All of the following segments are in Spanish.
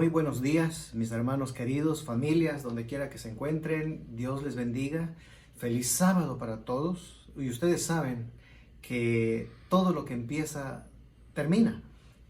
Muy buenos días, mis hermanos queridos, familias, donde quiera que se encuentren. Dios les bendiga. Feliz sábado para todos. Y ustedes saben que todo lo que empieza, termina.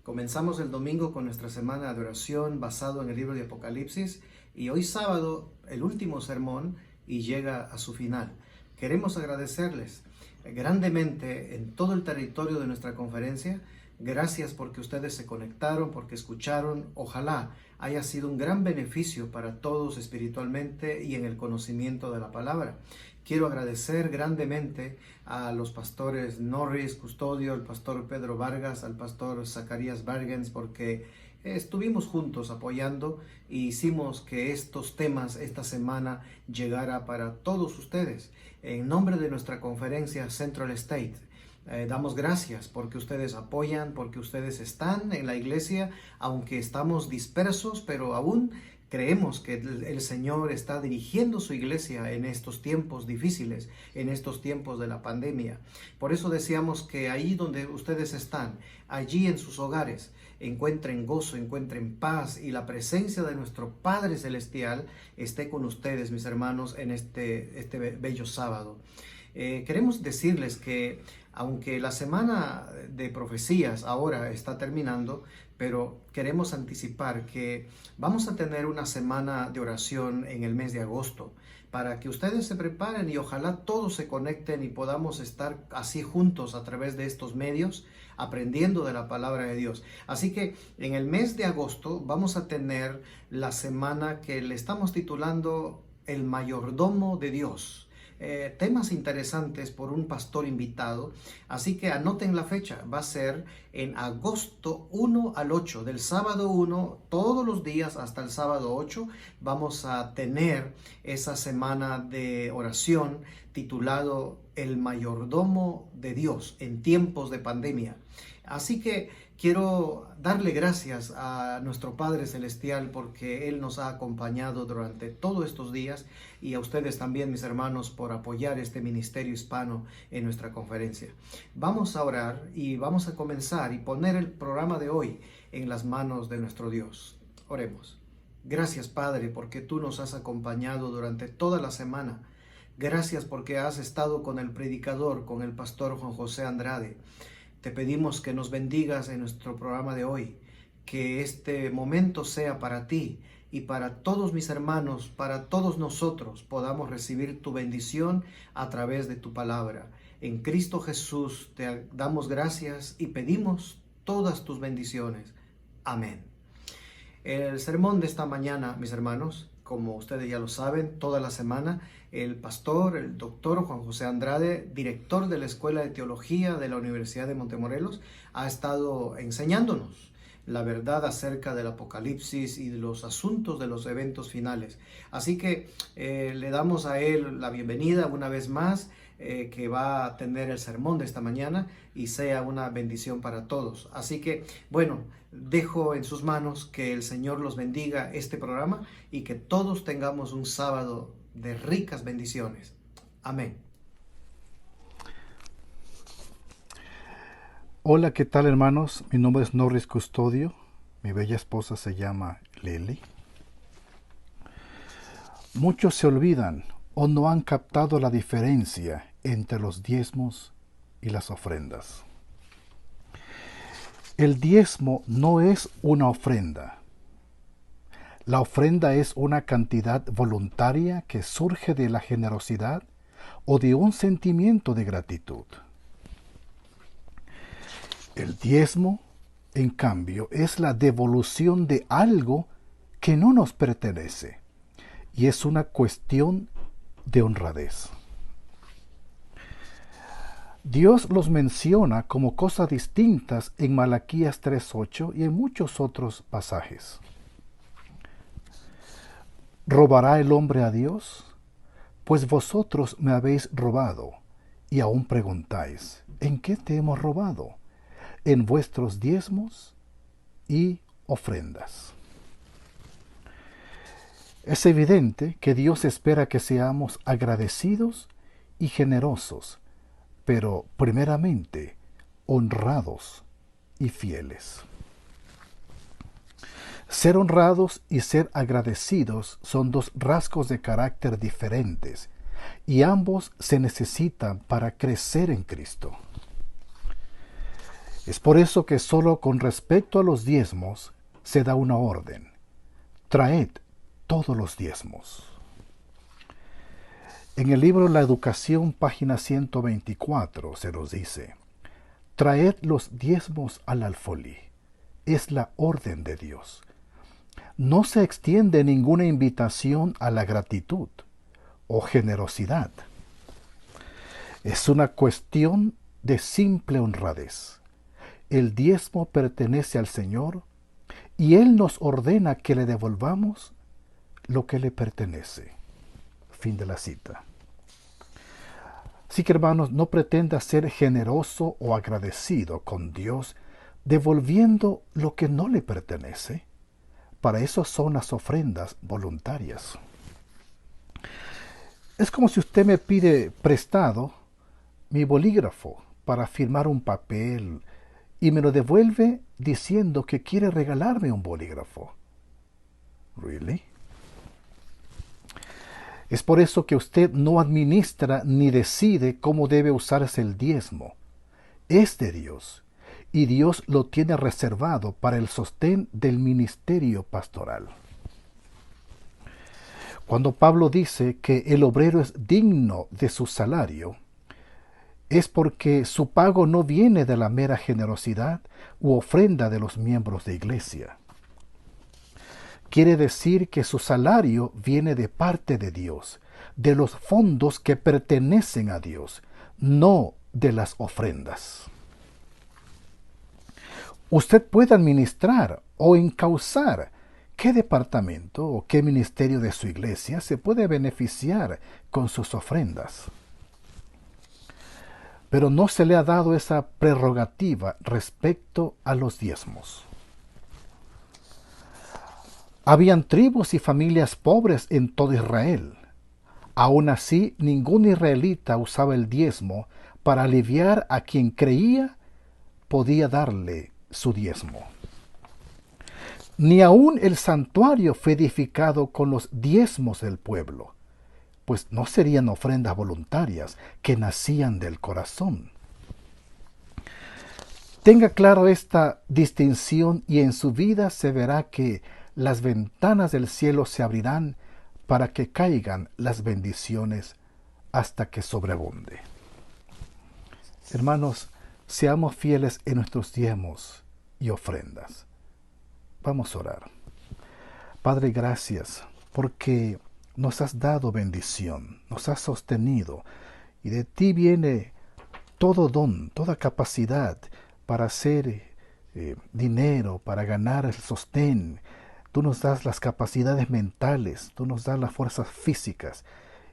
Comenzamos el domingo con nuestra semana de oración basado en el libro de Apocalipsis. Y hoy sábado, el último sermón, y llega a su final. Queremos agradecerles grandemente en todo el territorio de nuestra conferencia. Gracias porque ustedes se conectaron, porque escucharon. Ojalá haya sido un gran beneficio para todos espiritualmente y en el conocimiento de la palabra. Quiero agradecer grandemente a los pastores Norris Custodio, al pastor Pedro Vargas, al pastor Zacarías Bargens, porque estuvimos juntos apoyando e hicimos que estos temas esta semana llegara para todos ustedes. En nombre de nuestra conferencia Central State, damos gracias porque ustedes apoyan, porque ustedes están en la iglesia, aunque estamos dispersos, pero aún creemos que el Señor está dirigiendo su iglesia en estos tiempos difíciles, en estos tiempos de la pandemia. Por eso deseamos que ahí donde ustedes están, allí en sus hogares, encuentren gozo, encuentren paz y la presencia de nuestro Padre Celestial esté con ustedes, mis hermanos, en este bello sábado. Queremos decirles que aunque la semana de profecías ahora está terminando, pero queremos anticipar que vamos a tener una semana de oración en el mes de agosto para que ustedes se preparen y ojalá todos se conecten y podamos estar así juntos a través de estos medios aprendiendo de la palabra de Dios. Así que en el mes de agosto vamos a tener la semana que le estamos titulando El Mayordomo de Dios. Temas interesantes por un pastor invitado, así que anoten la fecha, va a ser en agosto 1 al 8, del sábado 1, todos los días hasta el sábado 8, vamos a tener esa semana de oración titulado El Mayordomo de Dios en tiempos de pandemia. Así que quiero darle gracias a nuestro Padre Celestial porque Él nos ha acompañado durante todos estos días y a ustedes también, mis hermanos, por apoyar este ministerio hispano en nuestra conferencia. Vamos a orar y vamos a comenzar y poner el programa de hoy en las manos de nuestro Dios. Oremos. Gracias, Padre, porque tú nos has acompañado durante toda la semana. Gracias porque has estado con el predicador, con el pastor Juan José Andrade. Te pedimos que nos bendigas en nuestro programa de hoy, que este momento sea para ti y para todos mis hermanos, para todos nosotros podamos recibir tu bendición a través de tu palabra. En Cristo Jesús te damos gracias y pedimos todas tus bendiciones. Amén. El sermón de esta mañana, mis hermanos, como ustedes ya lo saben, toda la semana el pastor, el doctor Juan José Andrade, director de la Escuela de Teología de la Universidad de Montemorelos, ha estado enseñándonos la verdad acerca del Apocalipsis y de los asuntos de los eventos finales. Así que le damos a él la bienvenida una vez más, que va a tener el sermón de esta mañana y sea una bendición para todos. Así que, bueno, dejo en sus manos que el Señor los bendiga este programa y que todos tengamos un sábado de ricas bendiciones. Amén. Hola, ¿qué tal, hermanos? Mi nombre es Norris Custodio. Mi bella esposa se llama Lily. Muchos se olvidan o no han captado la diferencia entre los diezmos y las ofrendas. El diezmo no es una ofrenda. La ofrenda es una cantidad voluntaria que surge de la generosidad o de un sentimiento de gratitud. El diezmo, en cambio, es la devolución de algo que no nos pertenece y es una cuestión de honradez. Dios los menciona como cosas distintas en Malaquías 3:8 y en muchos otros pasajes. ¿Robará el hombre a Dios? Pues vosotros me habéis robado, y aún preguntáis, ¿en qué te hemos robado? En vuestros diezmos y ofrendas. Es evidente que Dios espera que seamos agradecidos y generosos, pero primeramente honrados y fieles. Ser honrados y ser agradecidos son dos rasgos de carácter diferentes, y ambos se necesitan para crecer en Cristo. Es por eso que solo con respecto a los diezmos se da una orden: traed todos los diezmos. En el libro La Educación, página 124, se nos dice: traed los diezmos al alfolí. Es la orden de Dios. No se extiende ninguna invitación a la gratitud o generosidad. Es una cuestión de simple honradez. El diezmo pertenece al Señor y Él nos ordena que le devolvamos lo que le pertenece. Fin de la cita. Así que, hermanos, no pretenda ser generoso o agradecido con Dios devolviendo lo que no le pertenece. Para eso son las ofrendas voluntarias. Es como si usted me pide prestado mi bolígrafo para firmar un papel y me lo devuelve diciendo que quiere regalarme un bolígrafo. ¿Really? Es por eso que usted no administra ni decide cómo debe usarse el diezmo. Es de Dios, y Dios lo tiene reservado para el sostén del ministerio pastoral. Cuando Pablo dice que el obrero es digno de su salario, es porque su pago no viene de la mera generosidad u ofrenda de los miembros de iglesia. Quiere decir que su salario viene de parte de Dios, de los fondos que pertenecen a Dios, no de las ofrendas. Usted puede administrar o encauzar qué departamento o qué ministerio de su iglesia se puede beneficiar con sus ofrendas. Pero no se le ha dado esa prerrogativa respecto a los diezmos. Habían tribus y familias pobres en todo Israel. Aún así, ningún israelita usaba el diezmo para aliviar a quien creía podía darle su diezmo. Ni aún el santuario fue edificado con los diezmos del pueblo, pues no serían ofrendas voluntarias que nacían del corazón. Tenga claro esta distinción y en su vida se verá que las ventanas del cielo se abrirán para que caigan las bendiciones hasta que sobreabunde. Hermanos, seamos fieles en nuestros diezmos y ofrendas. Vamos a orar. Padre, gracias porque nos has dado bendición, nos has sostenido y de ti viene todo don, toda capacidad para hacer dinero, para ganar el sostén. Tú nos das las capacidades mentales, tú nos das las fuerzas físicas.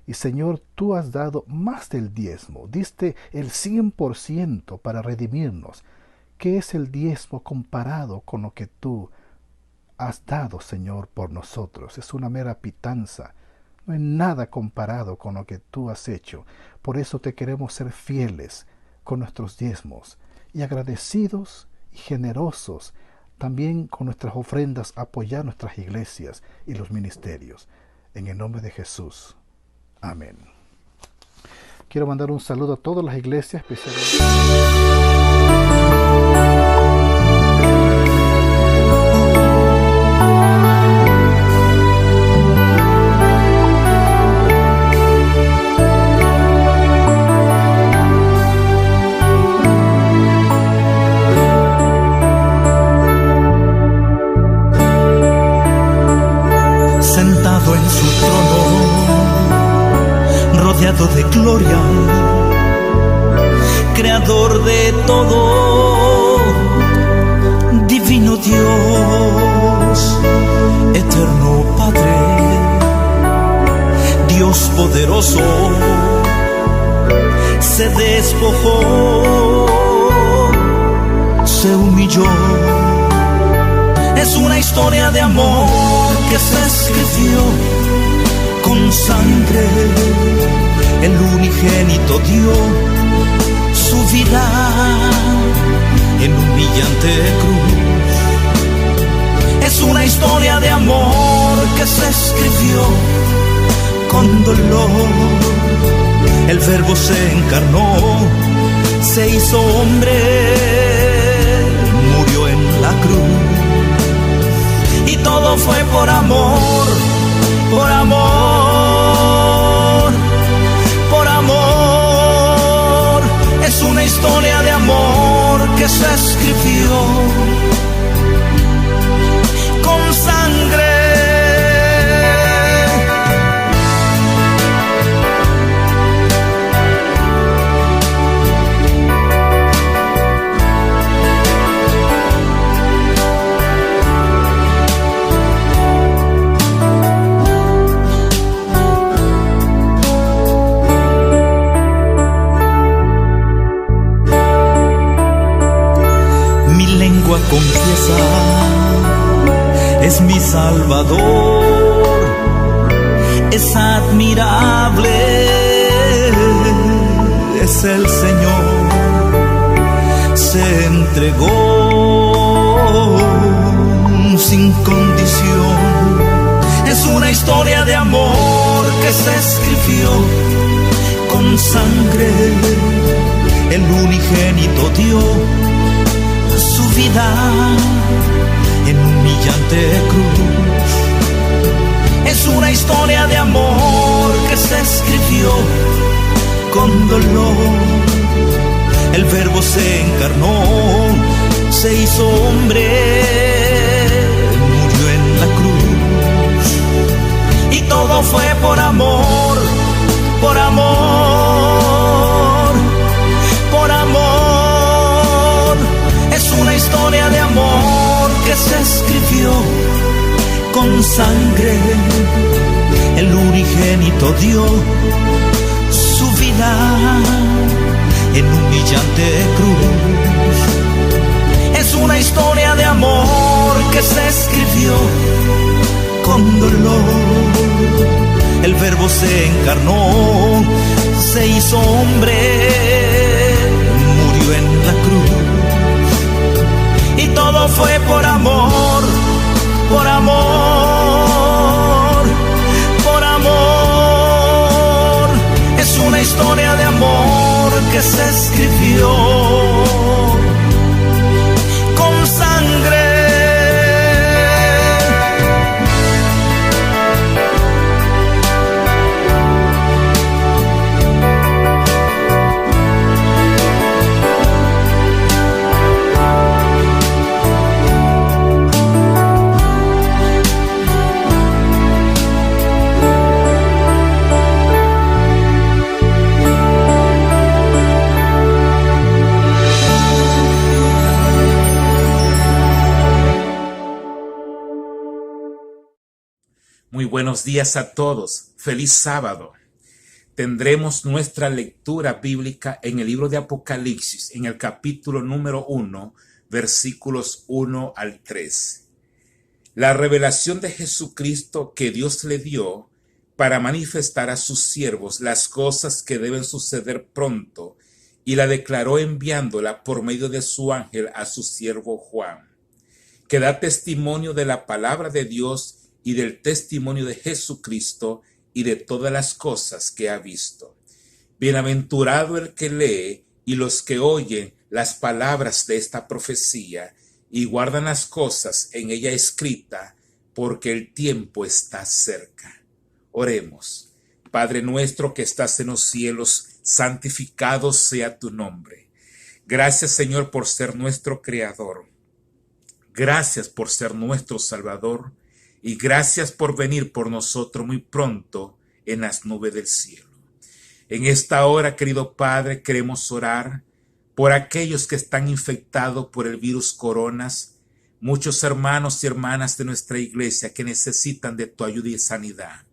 Y Señor, tú has dado más del diezmo, diste el 100% para redimirnos. ¿Qué es el diezmo comparado con lo que tú has dado, Señor, por nosotros? Es una mera pitanza, no es nada comparado con lo que tú has hecho. Por eso te queremos ser fieles con nuestros diezmos y agradecidos y generosos también con nuestras ofrendas, apoyar nuestras iglesias y los ministerios. En el nombre de Jesús. Amén. Quiero mandar un saludo a todas las iglesias, especialmente sentado en su trono, rodeado de gloria, creador de todo, divino Dios, eterno Padre, Dios poderoso, se despojó, se humilló. Es una historia de amor que se escribió con sangre. El unigénito dio su vida en humillante cruz. Es Es una historia de amor que se escribió con dolor. El Verbo se encarnó, se hizo hombre, murió en la cruz. Y todo fue por amor, por amor, por amor. Es una historia de amor que se escribió con sangre. Confiesa, es mi Salvador, es admirable, es el Señor, se entregó sin condición. Es una historia de amor que se escribió con sangre. El unigénito dio su vida en humillante cruz. Es una historia de amor que se escribió con dolor. El Verbo se encarnó, se hizo hombre, murió en la cruz. Y todo fue por amor, por amor, por amor. Es una historia de amor que se escribió con sangre. El unigénito dio su vida en humillante cruz. Es una historia de amor que se escribió con dolor. El Verbo se encarnó, se hizo hombre, murió en la cruz. Y todo fue por amor, por amor, por amor. Es una historia de amor que se escribió con sangre. Muy buenos días a todos. Feliz sábado. Tendremos nuestra lectura bíblica en el libro de Apocalipsis, en el capítulo número 1, versículos 1 al 3. La revelación de Jesucristo que Dios le dio para manifestar a sus siervos las cosas que deben suceder pronto, y la declaró enviándola por medio de su ángel a su siervo Juan, que da testimonio de la palabra de Dios y del testimonio de Jesucristo y de todas las cosas que ha visto. Bienaventurado el que lee y los que oyen las palabras de esta profecía y guardan las cosas en ella escritas, porque el tiempo está cerca. Oremos. Padre nuestro que estás en los cielos, santificado sea tu nombre. Gracias, Señor, por ser nuestro Creador. Gracias por ser nuestro Salvador. Y gracias por venir por nosotros muy pronto en las nubes del cielo. En esta hora, querido Padre, queremos orar por aquellos que están infectados por el virus coronas, muchos hermanos y hermanas de nuestra iglesia que necesitan de tu ayuda y sanidad.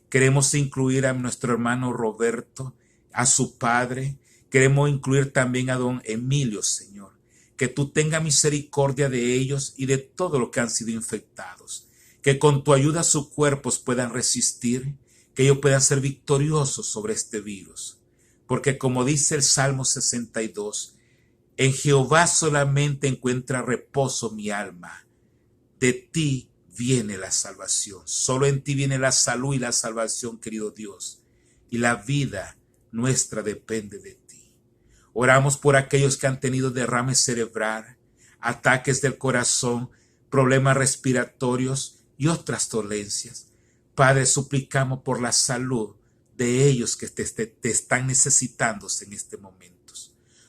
Queremos incluir a nuestro hermano Roberto, a su padre. Queremos incluir también a don Emilio, Señor. Que tú tengas misericordia de ellos y de todo lo que han sido infectados. Que con tu ayuda sus cuerpos puedan resistir, que ellos puedan ser victoriosos sobre este virus. Porque como dice el Salmo 62, en Jehová solamente encuentra reposo mi alma. De ti viene la salvación. Solo en ti viene la salud y la salvación, querido Dios. Y la vida nuestra depende de ti. Oramos por aquellos que han tenido derrame cerebral, ataques del corazón, problemas respiratorios y otras dolencias. Padre, suplicamos por la salud de ellos que te están necesitando en este momento.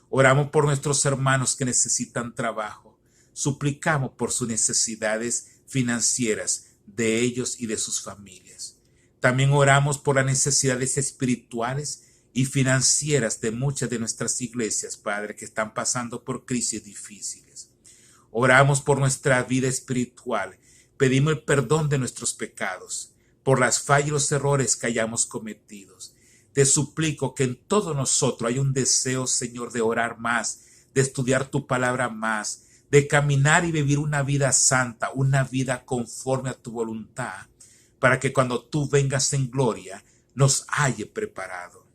Oramos por nuestros hermanos que necesitan trabajo. Suplicamos por sus necesidades financieras de ellos y de sus familias. También oramos por las necesidades espirituales y financieras de muchas de nuestras iglesias, Padre, que están pasando por crisis difíciles. Oramos por nuestra vida espiritual. Pedimos el perdón de nuestros pecados, por las fallas y los errores que hayamos cometido. Te suplico que en todos nosotros hay un deseo, Señor, de orar más, de estudiar tu palabra más, de caminar y vivir una vida santa, una vida conforme a tu voluntad, para que cuando tú vengas en gloria nos haya preparado.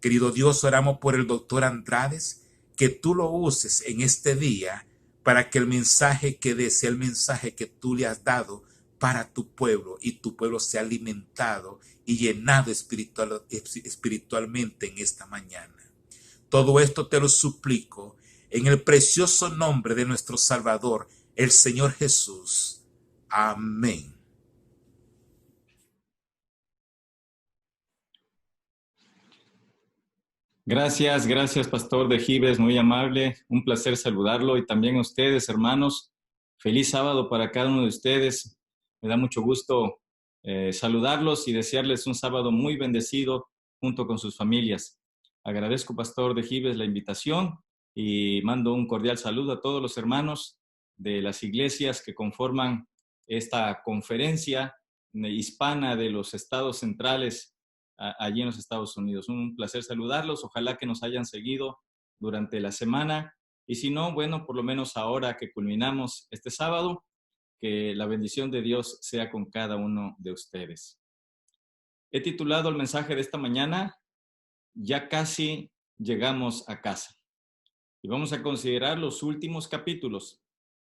Querido Dios, oramos por el doctor Andrades, que tú lo uses en este día para que el mensaje que dé sea el mensaje que tú le has dado para tu pueblo y tu pueblo sea alimentado y llenado espiritualmente en esta mañana. Todo esto te lo suplico en el precioso nombre de nuestro Salvador, el Señor Jesús. Amén. Gracias, Pastor de Gives, muy amable. Un placer saludarlo y también a ustedes, hermanos. Feliz sábado para cada uno de ustedes. Me da mucho gusto saludarlos y desearles un sábado muy bendecido junto con sus familias. Agradezco, Pastor de Gives, la invitación y mando un cordial saludo a todos los hermanos de las iglesias que conforman esta conferencia hispana de los estados centrales allí en los Estados Unidos. Un placer saludarlos. Ojalá que nos hayan seguido durante la semana. Y si no, bueno, por lo menos ahora que culminamos este sábado, que la bendición de Dios sea con cada uno de ustedes. He titulado el mensaje de esta mañana, Ya casi llegamos a casa. Y vamos a considerar los últimos capítulos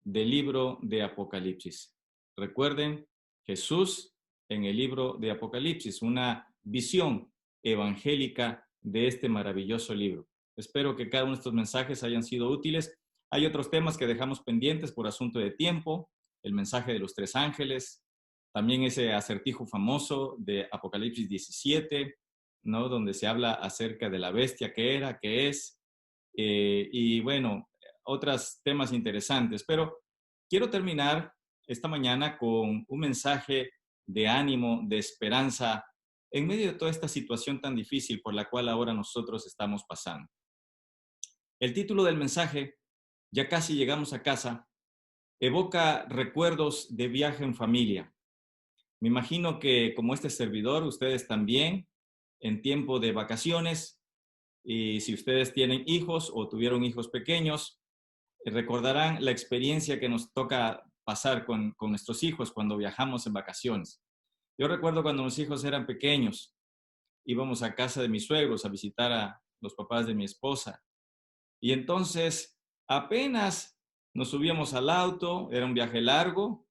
del libro de Apocalipsis. Recuerden, Jesús en el libro de Apocalipsis, una visión evangélica de este maravilloso libro. Espero que cada uno de estos mensajes hayan sido útiles. Hay otros temas que dejamos pendientes por asunto de tiempo, el mensaje de los 3 ángeles, también ese acertijo famoso de Apocalipsis 17, ¿no? Donde se habla acerca de la bestia que era, que es, y bueno, otros temas interesantes. Pero quiero terminar esta mañana con un mensaje de ánimo, de esperanza, en medio de toda esta situación tan difícil por la cual ahora nosotros estamos pasando. El título del mensaje, Ya casi llegamos a casa, evoca recuerdos de viaje en familia. Me imagino que, como este servidor, ustedes también, en tiempo de vacaciones, y si ustedes tienen hijos o tuvieron hijos pequeños, recordarán la experiencia que nos toca pasar con nuestros hijos cuando viajamos en vacaciones. Yo recuerdo cuando mis hijos eran pequeños, íbamos a casa de mis suegros a visitar a los papás de mi esposa. Y entonces apenas nos subíamos al auto, era un viaje largo,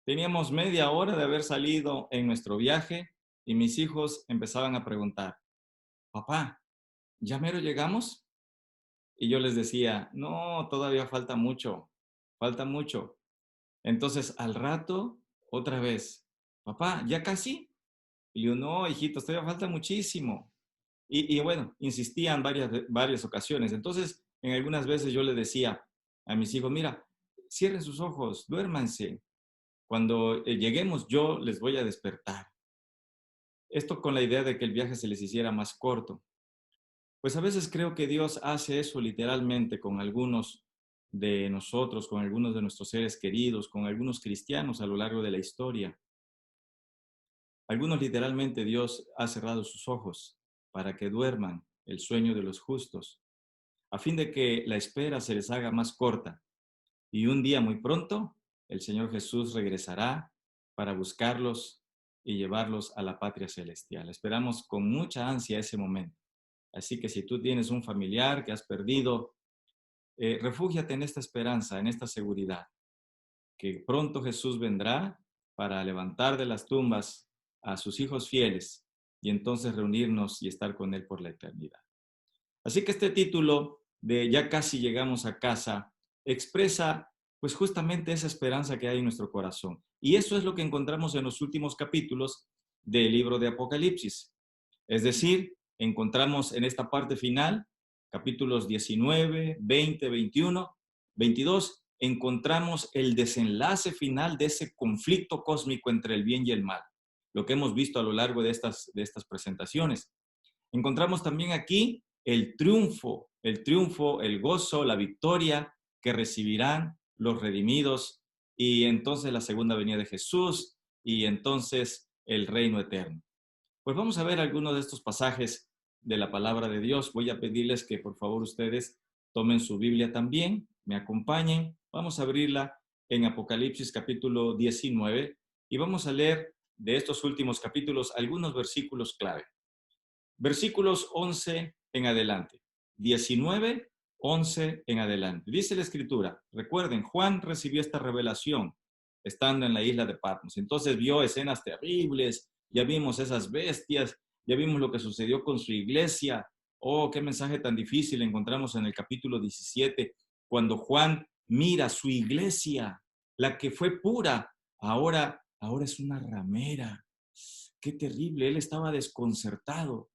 teníamos media hora de haber salido en nuestro viaje y mis hijos empezaban a preguntar, papá, ¿ya mero llegamos? Y yo les decía, no, todavía falta mucho, falta mucho. Entonces al rato, otra vez, papá, ¿ya casi? Y yo, no, hijitos, todavía falta muchísimo. Y bueno, insistían varias ocasiones. Entonces, en algunas veces yo le decía a mis hijos, mira, cierren sus ojos, duérmanse. Cuando lleguemos yo les voy a despertar. Esto con la idea de que el viaje se les hiciera más corto. Pues a veces creo que Dios hace eso literalmente con algunos de nosotros, con algunos de nuestros seres queridos, con algunos cristianos a lo largo de la historia. Algunos literalmente Dios ha cerrado sus ojos para que duerman el sueño de los justos, a fin de que la espera se les haga más corta. Y un día muy pronto, el Señor Jesús regresará para buscarlos y llevarlos a la patria celestial. Esperamos con mucha ansia ese momento. Así que si tú tienes un familiar que has perdido, refúgiate en esta esperanza, en esta seguridad, que pronto Jesús vendrá para levantar de las tumbas a sus hijos fieles y entonces reunirnos y estar con Él por la eternidad. Así que este título de Ya casi llegamos a casa expresa pues justamente esa esperanza que hay en nuestro corazón. Y eso es lo que encontramos en los últimos capítulos del libro de Apocalipsis. Es decir, encontramos en esta parte final, capítulos 19, 20, 21, 22, encontramos el desenlace final de ese conflicto cósmico entre el bien y el mal, lo que hemos visto a lo largo de estas presentaciones. Encontramos también aquí el triunfo, el gozo, la victoria que recibirán los redimidos y entonces la segunda venida de Jesús y entonces el reino eterno. Pues vamos a ver algunos de estos pasajes de la palabra de Dios. Voy a pedirles que por favor ustedes tomen su Biblia también, me acompañen. Vamos a abrirla en Apocalipsis capítulo 19 y vamos a leer de estos últimos capítulos algunos versículos clave. Versículos 11 en adelante, 19, 11 en adelante. Dice la Escritura, recuerden, Juan recibió esta revelación estando en la isla de Patmos. Entonces vio escenas terribles, ya vimos esas bestias, ya vimos lo que sucedió con su iglesia. Oh, qué mensaje tan difícil encontramos en el capítulo 17, cuando Juan mira su iglesia, la que fue pura, ahora es una ramera. Qué terrible, él estaba desconcertado.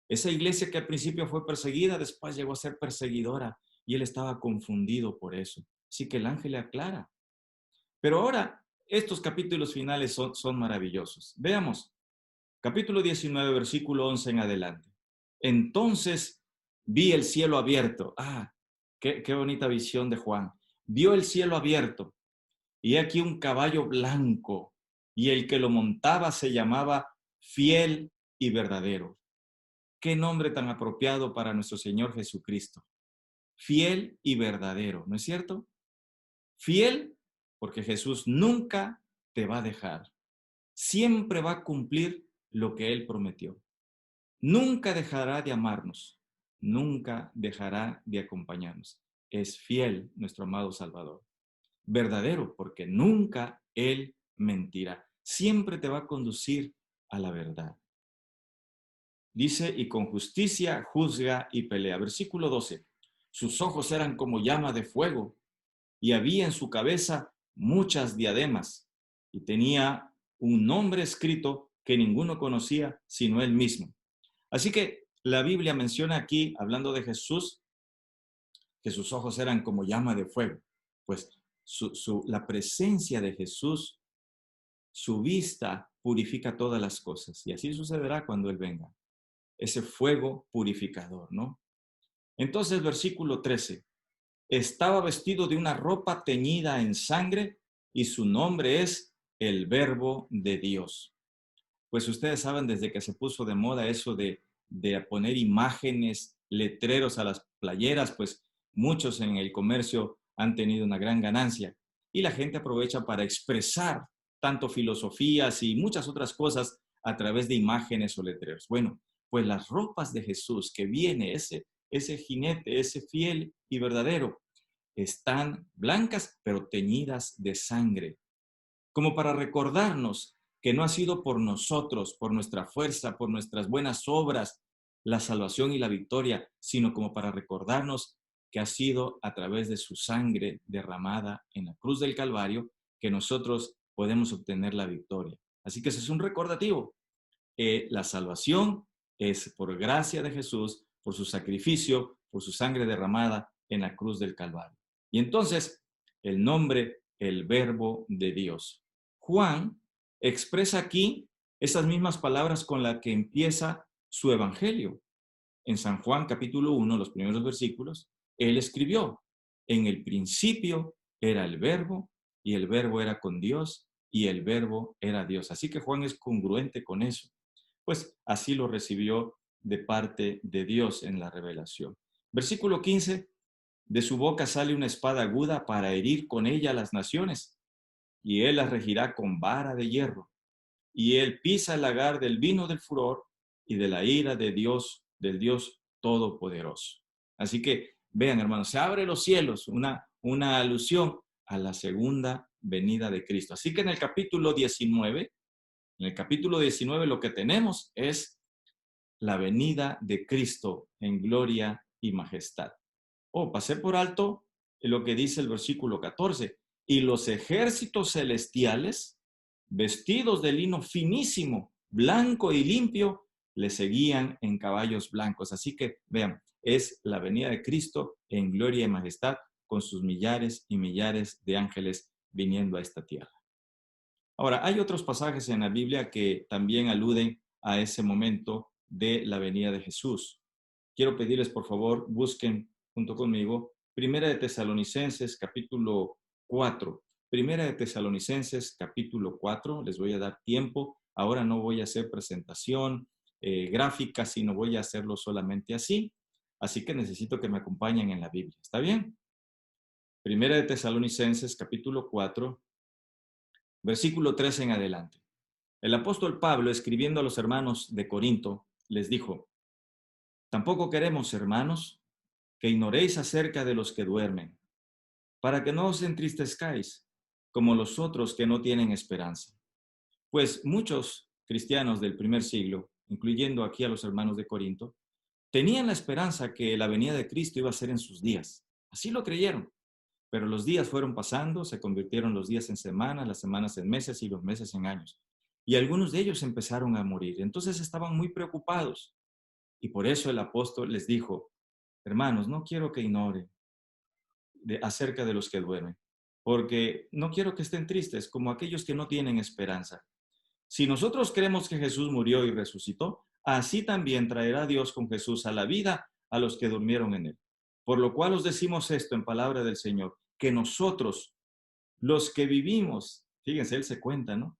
Esa iglesia que al principio fue perseguida, después llegó a ser perseguidora y él estaba confundido por eso. Así que el ángel le aclara. Pero ahora, estos capítulos finales son maravillosos. Veamos, capítulo 19, versículo 11 en adelante. Entonces vi el cielo abierto. Qué bonita visión de Juan. Vio el cielo abierto y aquí un caballo blanco y el que lo montaba se llamaba Fiel y Verdadero. Qué nombre tan apropiado para nuestro Señor Jesucristo. Fiel y verdadero, ¿no es cierto? Fiel porque Jesús nunca te va a dejar. Siempre va a cumplir lo que Él prometió. Nunca dejará de amarnos. Nunca dejará de acompañarnos. Es fiel nuestro amado Salvador. Verdadero porque nunca Él mentirá. Siempre te va a conducir a la verdad. Dice, y con justicia juzga y pelea. Versículo 12. Sus ojos eran como llama de fuego y había en su cabeza muchas diademas y tenía un nombre escrito que ninguno conocía sino él mismo. Así que la Biblia menciona aquí, hablando de Jesús, que sus ojos eran como llama de fuego. Pues la presencia de Jesús, su vista purifica todas las cosas y así sucederá cuando Él venga. Ese fuego purificador, ¿no? Entonces, versículo 13. Estaba vestido de una ropa teñida en sangre y su nombre es el Verbo de Dios. Pues ustedes saben desde que se puso de moda eso de poner imágenes, letreros a las playeras, pues muchos en el comercio han tenido una gran ganancia y la gente aprovecha para expresar tanto filosofías y muchas otras cosas a través de imágenes o letreros. Bueno, pues las ropas de Jesús que viene, ese jinete, ese fiel y verdadero, están blancas pero teñidas de sangre, como para recordarnos que no ha sido por nosotros, por nuestra fuerza, por nuestras buenas obras, la salvación y la victoria, sino como para recordarnos que ha sido a través de su sangre derramada en la cruz del Calvario que nosotros podemos obtener la victoria. Así que ese es un recordativo. La salvación es por gracia de Jesús, por su sacrificio, por su sangre derramada en la cruz del Calvario. Y entonces, el nombre, el Verbo de Dios. Juan expresa aquí esas mismas palabras con las que empieza su evangelio. En San Juan capítulo 1, los primeros versículos, él escribió, en el principio era el Verbo, y el Verbo era con Dios, y el Verbo era Dios. Así que Juan es congruente con eso. Pues así lo recibió de parte de Dios en la revelación. Versículo 15, de su boca sale una espada aguda para herir con ella a las naciones, y él las regirá con vara de hierro. Y él pisa el lagar del vino del furor y de la ira de Dios, del Dios Todopoderoso. Así que vean, hermanos, se abren los cielos, una alusión a la segunda venida de Cristo. Así que en el capítulo 19, lo que tenemos es la venida de Cristo en gloria y majestad. Pasé por alto lo que dice el versículo 14. Y los ejércitos celestiales, vestidos de lino finísimo, blanco y limpio, le seguían en caballos blancos. Así que vean, es la venida de Cristo en gloria y majestad con sus millares y millares de ángeles viniendo a esta tierra. Ahora, hay otros pasajes en la Biblia que también aluden a ese momento de la venida de Jesús. Quiero pedirles, por favor, busquen junto conmigo Primera de Tesalonicenses, capítulo 4. Primera de Tesalonicenses, capítulo 4. Les voy a dar tiempo. Ahora no voy a hacer presentación gráfica, sino voy a hacerlo solamente así. Así que necesito que me acompañen en la Biblia. ¿Está bien? Primera de Tesalonicenses, capítulo 4, versículo 3 en adelante. El apóstol Pablo, escribiendo a los hermanos de Corinto, les dijo: tampoco queremos, hermanos, que ignoréis acerca de los que duermen, para que no os entristezcáis, como los otros que no tienen esperanza. Pues muchos cristianos del primer siglo, incluyendo aquí a los hermanos de Corinto, tenían la esperanza que la venida de Cristo iba a ser en sus días. Así lo creyeron. Pero los días fueron pasando, se convirtieron los días en semanas, las semanas en meses y los meses en años. Y algunos de ellos empezaron a morir. Entonces estaban muy preocupados. Y por eso el apóstol les dijo: hermanos, no quiero que ignoren acerca de los que duermen, porque no quiero que estén tristes como aquellos que no tienen esperanza. Si nosotros creemos que Jesús murió y resucitó, así también traerá Dios con Jesús a la vida a los que durmieron en él. Por lo cual os decimos esto en palabra del Señor, que nosotros, los que vivimos, fíjense, él se cuenta, ¿no?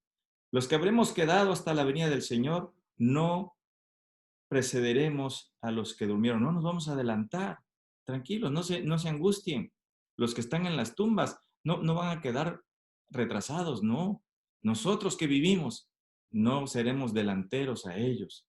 Los que habremos quedado hasta la venida del Señor, no precederemos a los que durmieron, no nos vamos a adelantar. Tranquilos, no se angustien. Los que están en las tumbas no van a quedar retrasados, no. Nosotros que vivimos no seremos delanteros a ellos.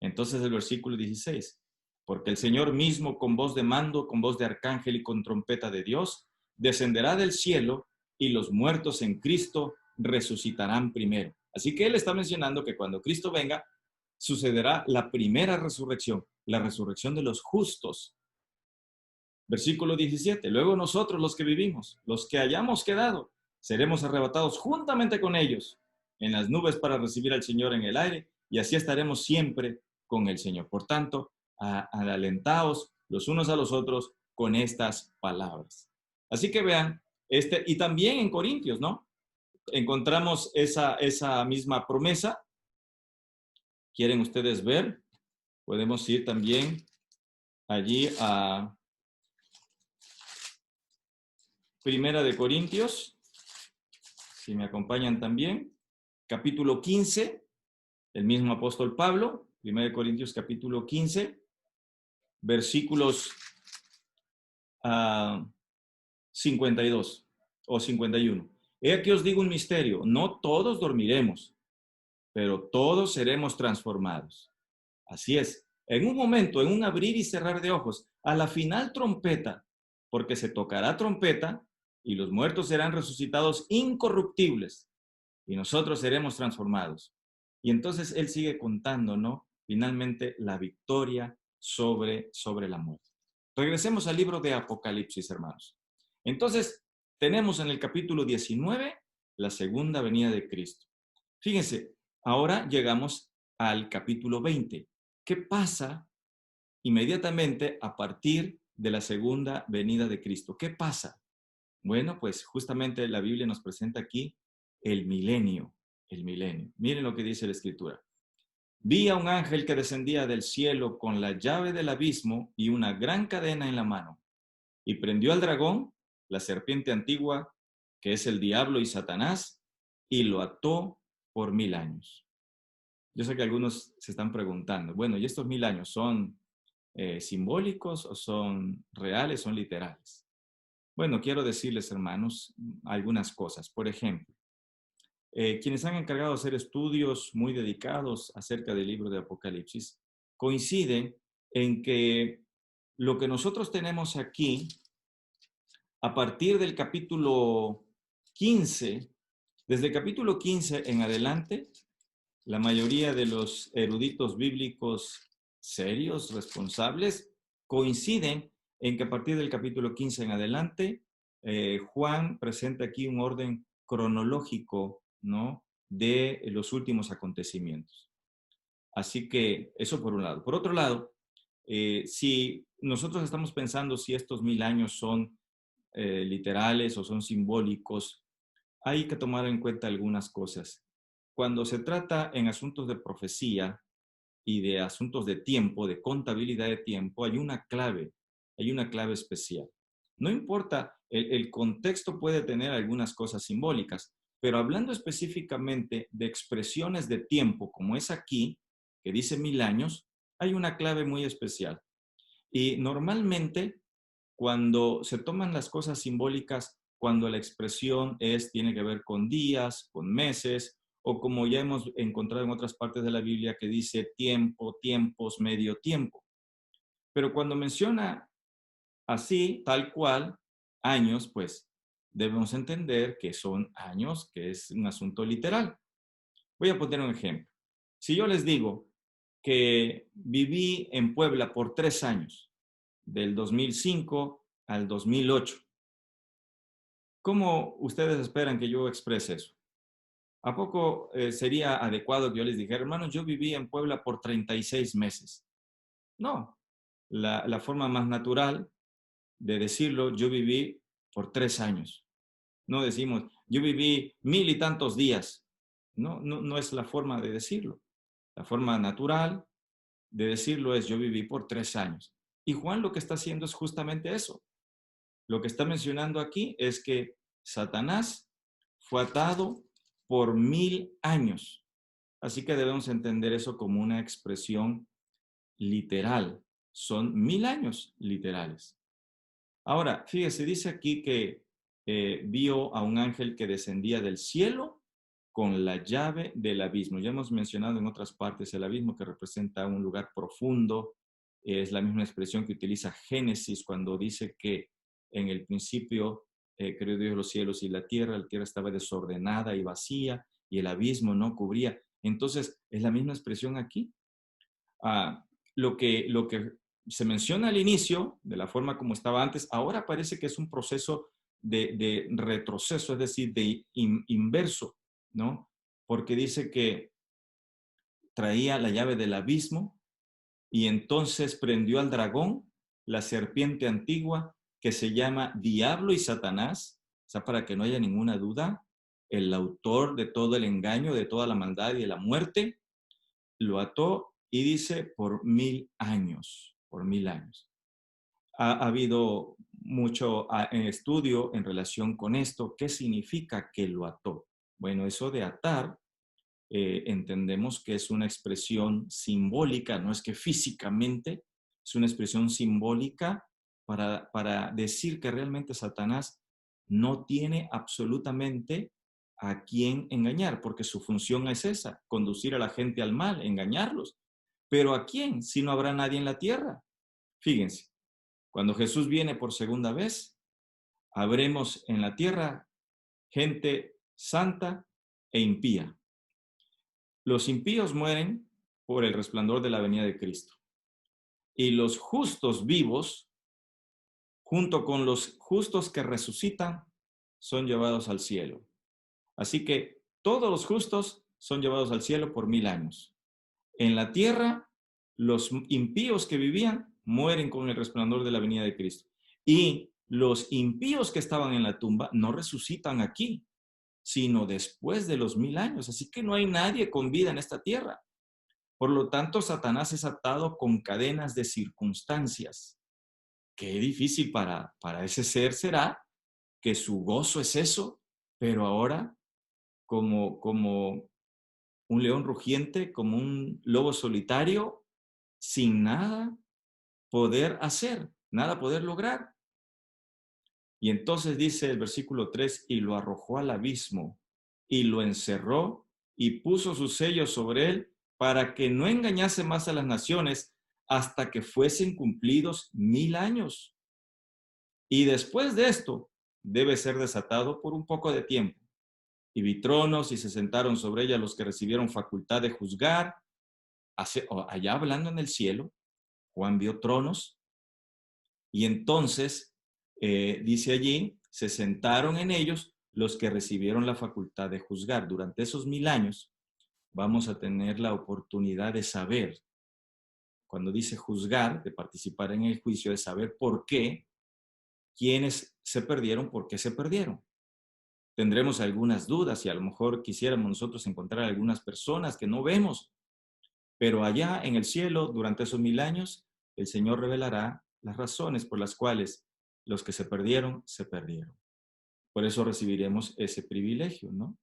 Entonces el versículo 16, porque el Señor mismo con voz de mando, con voz de arcángel y con trompeta de Dios, descenderá del cielo y los muertos en Cristo resucitarán primero. Así que él está mencionando que cuando Cristo venga, sucederá la primera resurrección, la resurrección de los justos. Versículo 17, luego nosotros los que vivimos, los que hayamos quedado, seremos arrebatados juntamente con ellos en las nubes para recibir al Señor en el aire, y así estaremos siempre con el Señor. Por tanto, alentaos los unos a los otros con estas palabras. Así que vean, y también en Corintios, ¿no? Encontramos esa misma promesa. ¿Quieren ustedes ver? Podemos ir también allí a Primera de Corintios, si me acompañan también, capítulo 15, el mismo apóstol Pablo, Primera de Corintios capítulo 15, versículos 52 o 51. He aquí os digo un misterio, no todos dormiremos, pero todos seremos transformados. Así es, en un momento, en un abrir y cerrar de ojos, a la final trompeta, porque se tocará trompeta y los muertos serán resucitados incorruptibles y nosotros seremos transformados. Y entonces él sigue contando, ¿no? Finalmente la victoria sobre la muerte. Regresemos al libro de Apocalipsis, hermanos. Entonces, tenemos en el capítulo 19 la segunda venida de Cristo. Fíjense, ahora llegamos al capítulo 20. ¿Qué pasa inmediatamente a partir de la segunda venida de Cristo? ¿Qué pasa? Bueno, pues justamente la Biblia nos presenta aquí el milenio, el milenio. Miren lo que dice la Escritura. Vi a un ángel que descendía del cielo con la llave del abismo y una gran cadena en la mano, y prendió al dragón, la serpiente antigua, que es el diablo y Satanás, y lo ató por 1000 años. Yo sé que algunos se están preguntando, bueno, ¿y estos 1000 años son simbólicos o son reales, son literales? Bueno, quiero decirles, hermanos, algunas cosas. Por ejemplo, quienes han encargado de hacer estudios muy dedicados acerca del libro de Apocalipsis, coinciden en que lo que nosotros tenemos aquí, a partir del capítulo 15, desde el capítulo 15 en adelante, la mayoría de los eruditos bíblicos serios, responsables, coinciden en que a partir del capítulo 15 en adelante, Juan presenta aquí un orden cronológico, ¿no?, de los últimos acontecimientos. Así que eso por un lado. Por otro lado, si nosotros estamos pensando si estos 1000 años son literales o son simbólicos, hay que tomar en cuenta algunas cosas. Cuando se trata en asuntos de profecía y de asuntos de tiempo, de contabilidad de tiempo, hay una clave especial. No importa, el contexto puede tener algunas cosas simbólicas, pero hablando específicamente de expresiones de tiempo, como es aquí, que dice 1000 años, hay una clave muy especial. Y normalmente, cuando se toman las cosas simbólicas, cuando la expresión tiene que ver con días, con meses, o como ya hemos encontrado en otras partes de la Biblia que dice tiempo, tiempos, medio tiempo. Pero cuando menciona así, tal cual, años, pues debemos entender que son años, que es un asunto literal. Voy a poner un ejemplo. Si yo les digo que viví en Puebla por 3 años, del 2005 al 2008, ¿cómo ustedes esperan que yo exprese eso? ¿A poco sería adecuado que yo les dijera, hermanos, yo viví en Puebla por 36 meses? No, la forma más natural de decirlo, yo viví por 3 años. No decimos, yo viví 1000 y tantos días. No es la forma de decirlo. La forma natural de decirlo es, yo viví por 3 años. Y Juan lo que está haciendo es justamente eso. Lo que está mencionando aquí es que Satanás fue atado por 1000 años. Así que debemos entender eso como una expresión literal. Son 1000 años literales. Ahora, fíjese, dice aquí que vio a un ángel que descendía del cielo con la llave del abismo. Ya hemos mencionado en otras partes el abismo, que representa un lugar profundo. Es la misma expresión que utiliza Génesis cuando dice que en el principio creó Dios los cielos y la tierra estaba desordenada y vacía y el abismo no cubría. Entonces, es la misma expresión aquí. Lo que se menciona al inicio, de la forma como estaba antes, ahora parece que es un proceso de retroceso, es decir, de inverso, ¿no? Porque dice que traía la llave del abismo y entonces prendió al dragón, la serpiente antigua, que se llama Diablo y Satanás, o sea, para que no haya ninguna duda, el autor de todo el engaño, de toda la maldad y de la muerte, lo ató y dice por 1000 años, por 1000 años. Ha habido mucho estudio en relación con esto. ¿Qué significa que lo ató? Bueno, eso de atar, entendemos que es una expresión simbólica, no es que físicamente, es una expresión simbólica para decir que realmente Satanás no tiene absolutamente a quién engañar, porque su función es esa, conducir a la gente al mal, engañarlos. Pero ¿a quién? Si no habrá nadie en la tierra. Fíjense, cuando Jesús viene por segunda vez, habremos en la tierra gente santa e impía. Los impíos mueren por el resplandor de la venida de Cristo. Y los justos vivos, junto con los justos que resucitan, son llevados al cielo. Así que todos los justos son llevados al cielo por 1000 años. En la tierra, los impíos que vivían mueren con el resplandor de la venida de Cristo. Y los impíos que estaban en la tumba no resucitan aquí, sino después de los 1000 años. Así que no hay nadie con vida en esta tierra. Por lo tanto, Satanás es atado con cadenas de circunstancias. Qué difícil para ese ser será, que su gozo es eso, pero ahora como un león rugiente, como un lobo solitario, sin nada poder hacer, nada poder lograr. Y entonces dice el versículo 3, y lo arrojó al abismo, y lo encerró, y puso su sello sobre él, para que no engañase más a las naciones, hasta que fuesen cumplidos 1000 años. Y después de esto, debe ser desatado por un poco de tiempo. Y vi tronos y se sentaron sobre ella los que recibieron facultad de juzgar. Allá hablando en el cielo, Juan vio tronos y entonces, dice allí, se sentaron en ellos los que recibieron la facultad de juzgar. Durante esos 1000 años vamos a tener la oportunidad de saber, cuando dice juzgar, de participar en el juicio, de saber por qué, quiénes se perdieron, por qué se perdieron. Tendremos algunas dudas y a lo mejor quisiéramos nosotros encontrar algunas personas que no vemos, pero allá en el cielo, durante esos 1000 años, el Señor revelará las razones por las cuales los que se perdieron, se perdieron. Por eso recibiremos ese privilegio, ¿no?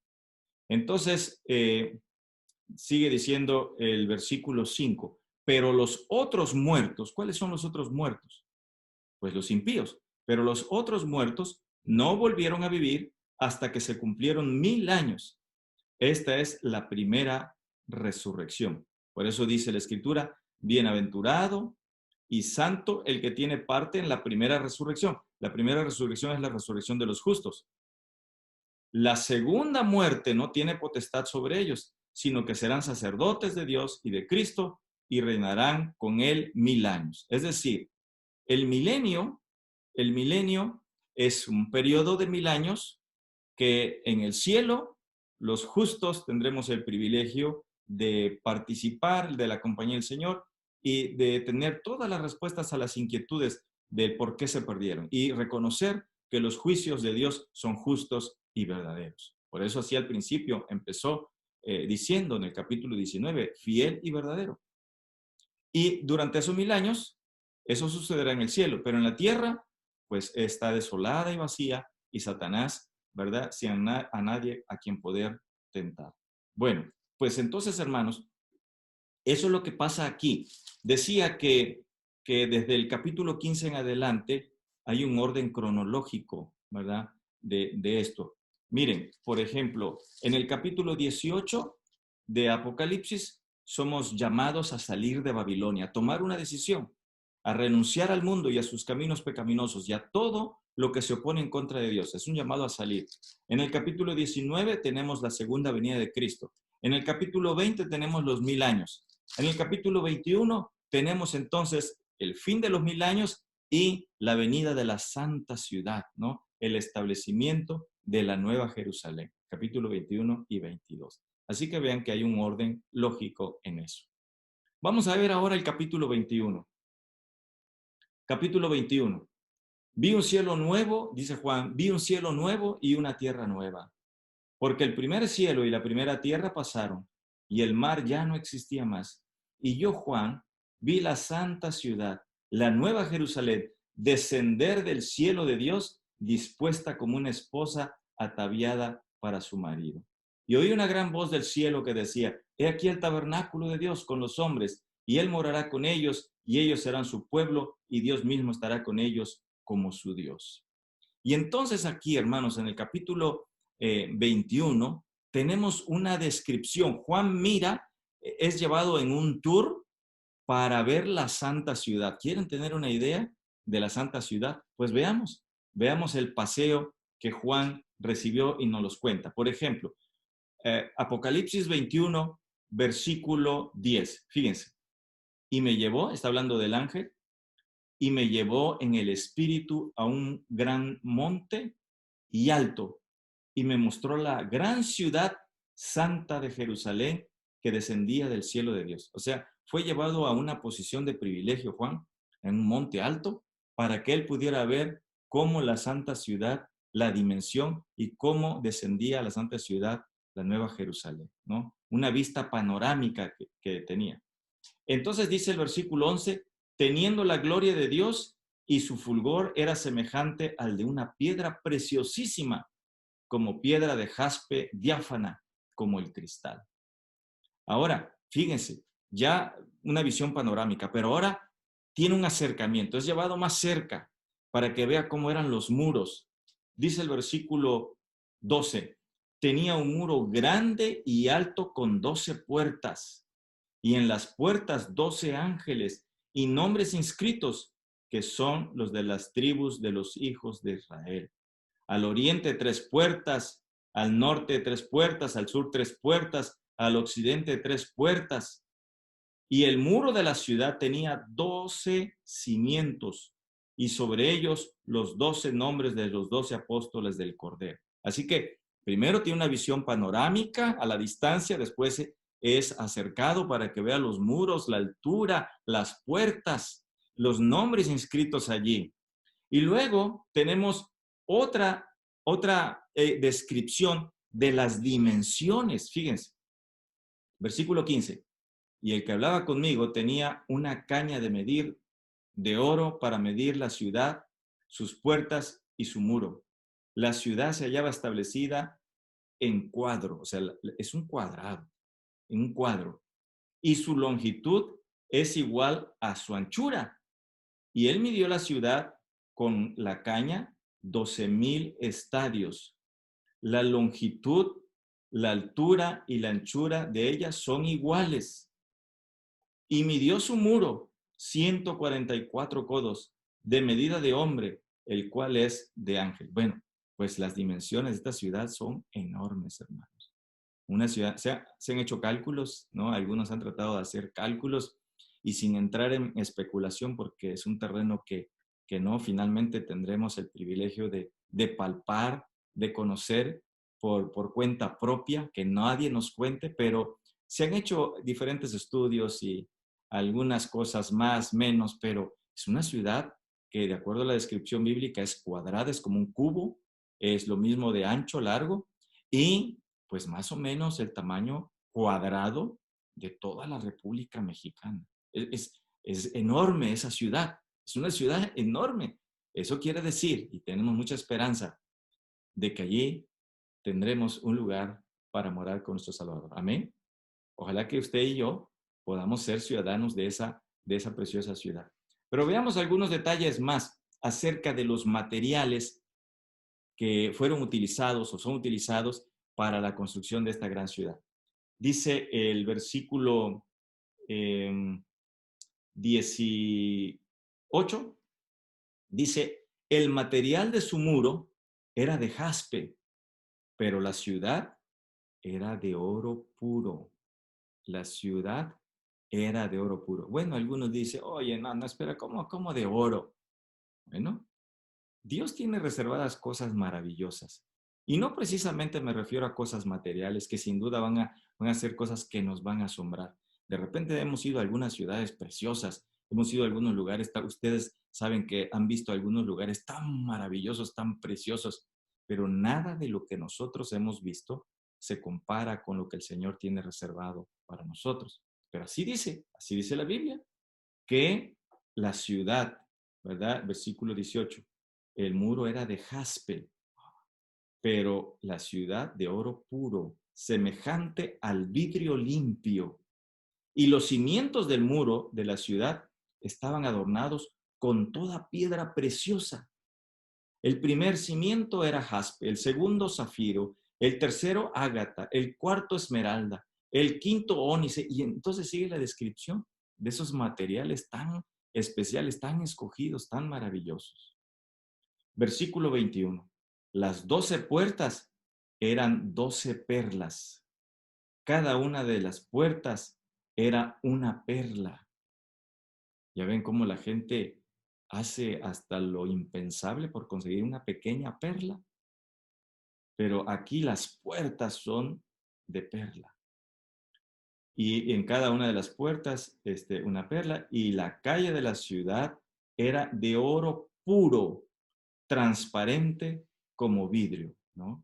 Entonces, sigue diciendo el versículo 5, pero los otros muertos, ¿cuáles son los otros muertos? Pues los impíos, pero los otros muertos no volvieron a vivir hasta que se cumplieron 1000 años. Esta es la primera resurrección. Por eso dice la Escritura, bienaventurado y santo el que tiene parte en la primera resurrección. La primera resurrección es la resurrección de los justos. La segunda muerte no tiene potestad sobre ellos, sino que serán sacerdotes de Dios y de Cristo y reinarán con él 1000 años. Es decir, el milenio es un periodo de 1000 años que en el cielo los justos tendremos el privilegio de participar de la compañía del Señor y de tener todas las respuestas a las inquietudes de por qué se perdieron y reconocer que los juicios de Dios son justos y verdaderos. Por eso así al principio empezó diciendo en el capítulo 19, fiel y verdadero. Y durante esos 1000 años, eso sucederá en el cielo, pero en la tierra, pues está desolada y vacía y Satanás, ¿verdad? Sin a nadie a quien poder tentar. Bueno, pues entonces, hermanos, eso es lo que pasa aquí. Decía que desde el capítulo 15 en adelante hay un orden cronológico, ¿verdad? De esto. Miren, por ejemplo, en el capítulo 18 de Apocalipsis somos llamados a salir de Babilonia, a tomar una decisión, a renunciar al mundo y a sus caminos pecaminosos y a todo lo que se opone en contra de Dios. Es un llamado a salir. En el capítulo 19 tenemos la segunda venida de Cristo. En el capítulo 20 tenemos los 1000 años. En el capítulo 21 tenemos entonces el fin de los 1000 años y la venida de la santa ciudad, ¿no? El establecimiento de la nueva Jerusalén, capítulo 21 y 22. Así que vean que hay un orden lógico en eso. Vamos a ver ahora el capítulo 21. Capítulo 21. Vi un cielo nuevo, dice Juan, vi un cielo nuevo y una tierra nueva, porque el primer cielo y la primera tierra pasaron, y el mar ya no existía más. Y yo, Juan, vi la santa ciudad, la nueva Jerusalén, descender del cielo de Dios, dispuesta como una esposa ataviada para su marido. Y oí una gran voz del cielo que decía, he aquí el tabernáculo de Dios con los hombres, y él morará con ellos, y ellos serán su pueblo, y Dios mismo estará con ellos como su Dios. Y entonces aquí, hermanos, en el capítulo 21, tenemos una descripción. Juan mira, es llevado en un tour para ver la santa ciudad. ¿Quieren tener una idea de la santa ciudad? Pues veamos el paseo que Juan recibió y nos los cuenta. Por ejemplo, Apocalipsis 21, versículo 10. Fíjense. Y me llevó, está hablando del ángel, y me llevó en el espíritu a un gran monte y alto, y me mostró la gran ciudad santa de Jerusalén que descendía del cielo de Dios. O sea, fue llevado a una posición de privilegio, Juan, en un monte alto, para que él pudiera ver cómo la santa ciudad, la dimensión y cómo descendía la santa ciudad, la nueva Jerusalén, ¿no? Una vista panorámica que tenía. Entonces dice el versículo 11, teniendo la gloria de Dios y su fulgor era semejante al de una piedra preciosísima, como piedra de jaspe diáfana, como el cristal. Ahora, fíjense, ya una visión panorámica, pero ahora tiene un acercamiento, es llevado más cerca para que vea cómo eran los muros. Dice el versículo 12, tenía un muro grande y alto con 12 puertas, y en las puertas 12 ángeles y nombres inscritos, que son los de las tribus de los hijos de Israel. al oriente 3 puertas, al norte 3 puertas, al sur 3 puertas, al occidente 3 puertas. Y el muro de la ciudad tenía 12 cimientos, y sobre ellos los 12 nombres de los 12 apóstoles del Cordero. Así que primero tiene una visión panorámica a la distancia, después es acercado para que vea los muros, la altura, las puertas, los nombres inscritos allí. Y luego tenemos otra descripción de las dimensiones. Fíjense, versículo 15. Y el que hablaba conmigo tenía una caña de medir de oro para medir la ciudad, sus puertas y su muro. La ciudad se hallaba establecida en cuadro, o sea, es un cuadrado, en un cuadro. Y su longitud es igual a su anchura. Y él midió la ciudad con la caña 12,000 estadios. La longitud, la altura y la anchura de ella son iguales. Y midió su muro 144 codos, de medida de hombre, el cual es de ángel. Bueno, pues las dimensiones de esta ciudad son enormes, hermanos. Una ciudad, se han hecho cálculos, ¿no? Algunos han tratado de hacer cálculos y sin entrar en especulación, porque es un terreno que no, finalmente tendremos el privilegio de palpar, de conocer por cuenta propia, que nadie nos cuente, pero se han hecho diferentes estudios y algunas cosas más, menos, pero es una ciudad que, de acuerdo a la descripción bíblica, es cuadrada, es como un cubo, es lo mismo de ancho, largo, y pues más o menos el tamaño cuadrado de toda la República Mexicana. Es enorme esa ciudad, es una ciudad enorme. Eso quiere decir, y tenemos mucha esperanza, de que allí tendremos un lugar para morar con nuestro Salvador. Amén. Ojalá que usted y yo podamos ser ciudadanos de esa preciosa ciudad. Pero veamos algunos detalles más acerca de los materiales que fueron utilizados o son utilizados para la construcción de esta gran ciudad. Dice el versículo 18, dice, el material de su muro era de jaspe, pero la ciudad era de oro puro. La ciudad era de oro puro. Bueno, algunos dicen, oye, no, espera, ¿cómo de oro? Bueno, Dios tiene reservadas cosas maravillosas. Y no precisamente me refiero a cosas materiales, que sin duda van a ser cosas que nos van a asombrar. De repente hemos ido a algunas ciudades preciosas, hemos ido a algunos lugares, ustedes saben que han visto algunos lugares tan maravillosos, tan preciosos, pero nada de lo que nosotros hemos visto se compara con lo que el Señor tiene reservado para nosotros. Pero así dice la Biblia, que la ciudad, ¿verdad? Versículo 18, el muro era de jaspe, pero la ciudad de oro puro, semejante al vidrio limpio. Y los cimientos del muro de la ciudad estaban adornados con toda piedra preciosa. El primer cimiento era jaspe, el segundo zafiro, el tercero ágata, el cuarto esmeralda, el quinto ónice. Y entonces sigue la descripción de esos materiales tan especiales, tan escogidos, tan maravillosos. Versículo 21. Las 12 puertas eran 12 perlas. Cada una de las puertas era una perla. Ya ven cómo la gente hace hasta lo impensable por conseguir una pequeña perla. Pero aquí las puertas son de perla. Y en cada una de las puertas, una perla. Y la calle de la ciudad era de oro puro, transparente como vidrio, ¿no?